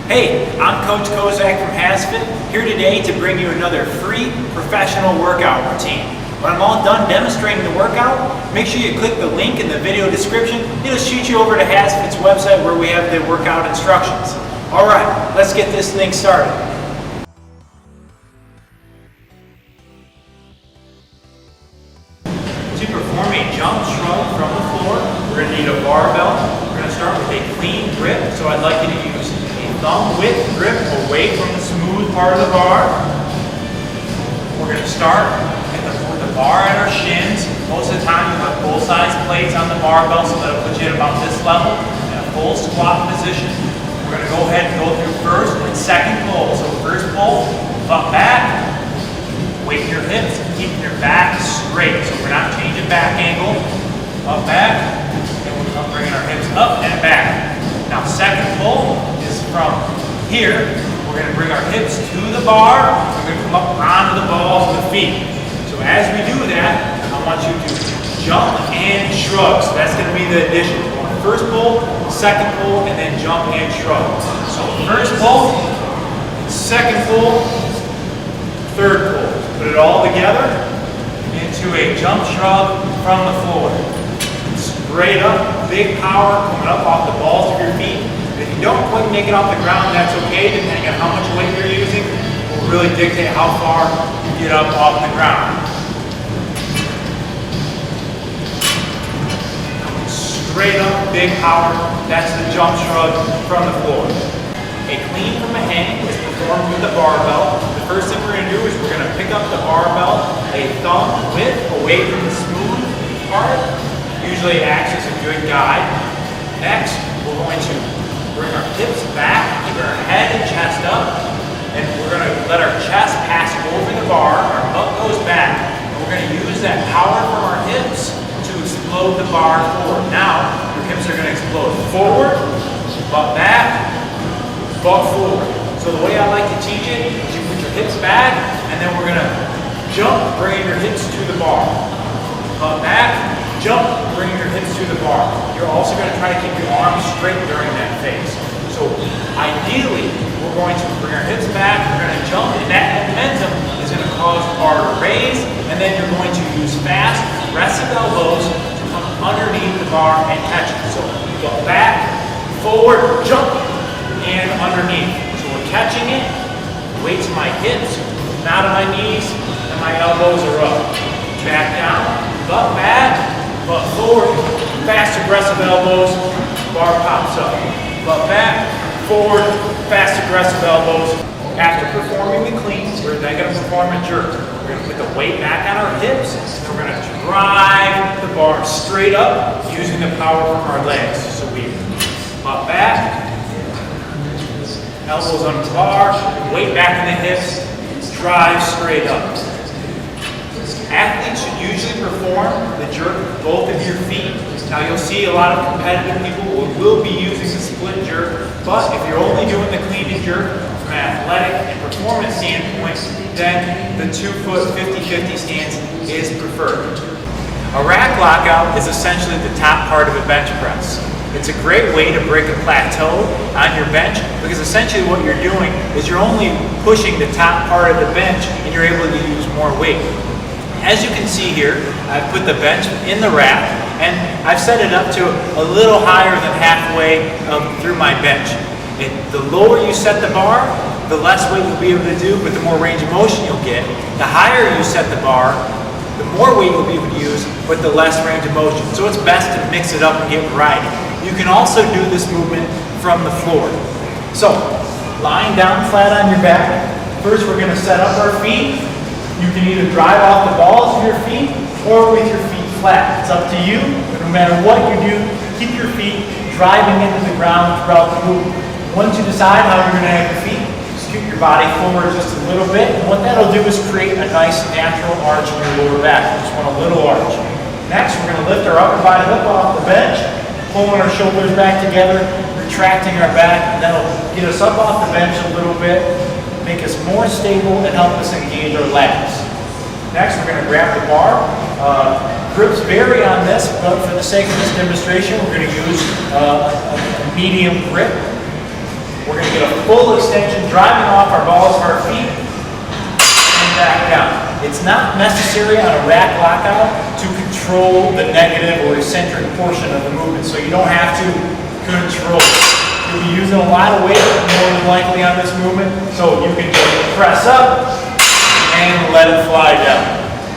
Hey, I'm Coach Kozak from HASfit, here today to bring you another free professional workout routine. When I'm all done demonstrating the workout, make sure you click the link in the video description. It'll shoot you over to HASfit's website where we have the workout instructions. Alright, let's get this thing started. To perform a jump shrug from the floor, we're going to need a barbell. We're going to start with a clean grip, so I'd like you to use a thumb width grip away from the smooth part of the bar. We're going to start with the bar at our shins. Most of the time you have both sides plates on the barbell, so that'll put you at about this level in a full squat position. We're going to go ahead and go through first and second pull. So first pull, up back, weight your hips, keeping your back straight. So we're not changing back angle. Up back, and we're bringing our hips up and back. Now second pull is from here. We're going to bring our hips to the bar. We're going to come up onto the balls of the feet. So as we do that, I want you to jump and shrug. So that's going to be the addition. First pull, second pull, and then jump and shrug. So first pull, second pull, third pull. Put it all together into a jump shrug from the floor. Straight up, big power coming up off the balls of your feet. If you don't quite make it off the ground, that's okay, depending on how much weight you're using. Will really dictate how far you get up off the ground. Straight up, big power, that's the jump shrug from the floor. A clean from a hang is performed with the barbell. The first thing we're going to do is we're going to pick up the barbell a thumb width away from the smooth part. Usually it acts as a good guide. Next, we're going to bring our hips back, keep our head and chest up, and we're going to let our chest pass over the bar. Our butt goes back, and we're going to use that power from our hips to explode the bar forward. Now, your hips are going to explode forward, butt back, butt forward. So the way I like to teach it is you put your hips back, and then we're going to jump, bringing your hips to the bar. Butt back, jump, bringing your hips to the bar. You're also going to try to keep your arms straight during that phase. So ideally, we're going to bring our hips back, we're going to jump, and that momentum is going to cause the bar to raise, and then you're going to use fast, aggressive elbows to come underneath the bar and catch it. So go back, forward, jump, and underneath. So we're catching it, weight to my hips, not on my knees, and my elbows are up. Back down, butt back, butt forward, fast aggressive elbows, bar pops up. Butt back, forward, fast aggressive elbows. After performing the cleans, we're then going to perform a jerk. We're going to put the weight back on our hips, and we're going to drive the bar straight up using the power from our legs. So we butt back, elbows on the bar, weight back in the hips, drive straight up. Athletes should usually perform the jerk with both of your feet. Now you'll see a lot of competitive people who will be using the split jerk, but if you're only doing the clean and jerk from an athletic and performance standpoint, then the 2-foot 50-50 stance is preferred. A rack lockout is essentially the top part of a bench press. It's a great way to break a plateau on your bench because essentially what you're doing is you're only pushing the top part of the bench and you're able to use more weight. As you can see here, I've put the bench in the rack and I've set it up to a little higher than halfway through my bench. The lower you set the bar, the less weight you'll be able to do, but the more range of motion you'll get. The higher you set the bar, the more weight you'll be able to use, but the less range of motion. So it's best to mix it up and get variety. You can also do this movement from the floor. So, lying down flat on your back, first we're going to set up our feet. You can either drive off the balls of your feet or with your feet flat. It's up to you, but no matter what you do, keep your feet driving into the ground throughout the movement. Once you decide how you're going to have your feet, scoot your body forward just a little bit, and what that'll do is create a nice natural arch in your lower back. You just want a little arch. Next, we're going to lift our upper body up off the bench, pulling our shoulders back together, retracting our back, and that'll get us up off the bench a little bit, make us more stable, and help us engage our lats. Next, we're going to grab the bar. Grips vary on this, but for the sake of this demonstration, we're going to use a medium grip. We're going to get a full extension, driving off our balls of our feet and back down. It's not necessary on a rack lockout to control the negative or eccentric portion of the movement, so you don't have to control it. You'll be using a lot of weight more than likely on this movement, so you can just press up and let it fly down.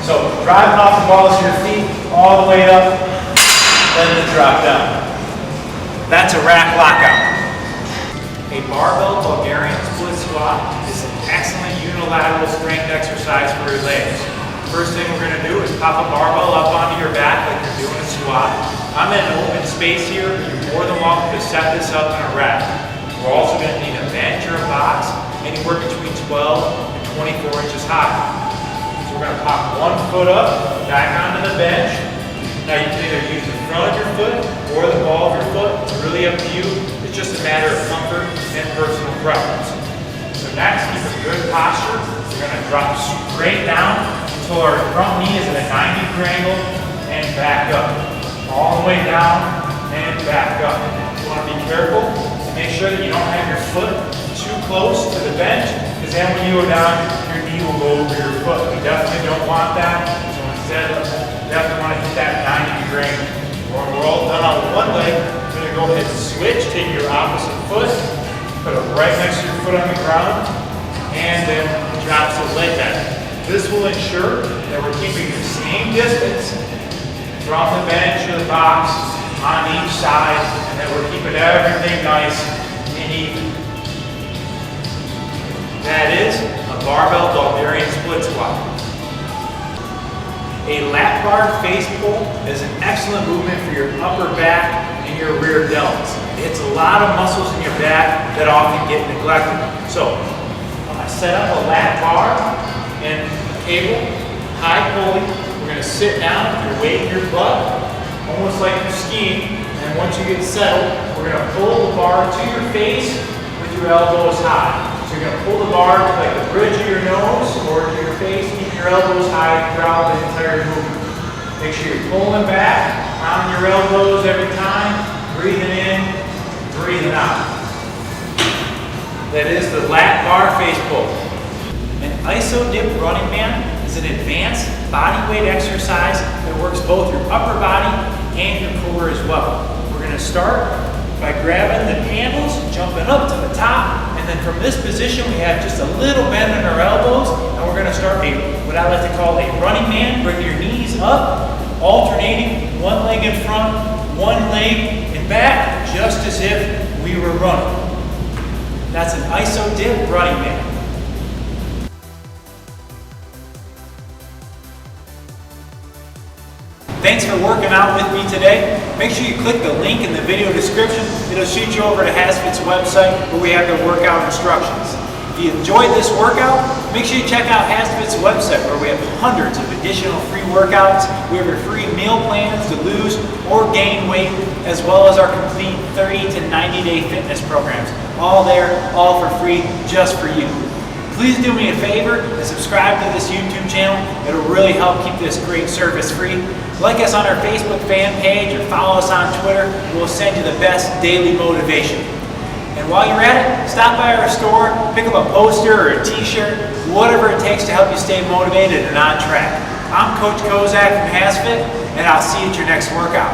So driving off the balls of your feet all the way up, let it drop down. That's a rack lockout. A barbell Bulgarian split squat is an excellent unilateral strength exercise for your legs. First thing we're going to do is pop a barbell up onto your back like you're doing a squat. I'm in an open space here, but you're more than welcome to set this up in a rack. We're also going to need a bench or a box, anywhere between 12 and 24 inches high. So we're going to pop one foot up, back onto the bench. Now you can either use the front of your foot or the ball of your foot. It's really up to you. It's just a matter of comfort and personal preference. So next, keep a good posture. We're going to drop straight down until our front knee is at a 90-degree angle and back up. All the way down and back up. You want to be careful and make sure that you don't have your foot too close to the bench, because then when you go down, your knee will go over your foot. We definitely don't want that. So instead, definitely want to hit that 90-degree angle. When we're all done on one leg, you're going to go ahead and switch, take your opposite foot, put it right next to your foot on the ground, and then drop the leg back. This will ensure that we're keeping the same distance from the bench or the box on each side, and that we're keeping everything nice and even. That is a barbell Bulgarian split squat. A lat bar face pull is an excellent movement for your upper back and your rear delts. It hits a lot of muscles in your back that often get neglected. So, I set up a lat bar and a cable, high pulley. We're going to sit down with your weight in your butt, almost like you're skiing. And once you get settled, we're going to pull the bar to your face with your elbows high. So you're going to pull the bar to like the bridge of your nose or to your face, keep your elbows high throughout the entire movement. Make sure you're pulling back on your elbows every time, breathing in, breathing out. That is the lat bar face pull. An iso dip running man is an advanced body weight exercise that works both your upper body and your core as well. We're going to start by grabbing the handles, jumping up to the top, and then from this position we have just a little bend in our elbows, and we're going to start what I like to call a running man. Bring your knees up, alternating one leg in front, one leg in back, just as if we were running. That's an iso dip running man. Thanks for working out with me today. Make sure you click the link in the video description. It'll shoot you over to HASfit's website where we have the workout instructions. If you enjoyed this workout, make sure you check out HASfit's website where we have hundreds of additional free workouts. We have our free meal plans to lose or gain weight, as well as our complete 30 to 90-day fitness programs. All there, all for free, just for you. Please do me a favor and subscribe to this YouTube channel. It'll really help keep this great service free. Like us on our Facebook fan page or follow us on Twitter. We'll send you the best daily motivation. And while you're at it, stop by our store, pick up a poster or a t-shirt, whatever it takes to help you stay motivated and on track. I'm Coach Kozak from HASfit, and I'll see you at your next workout.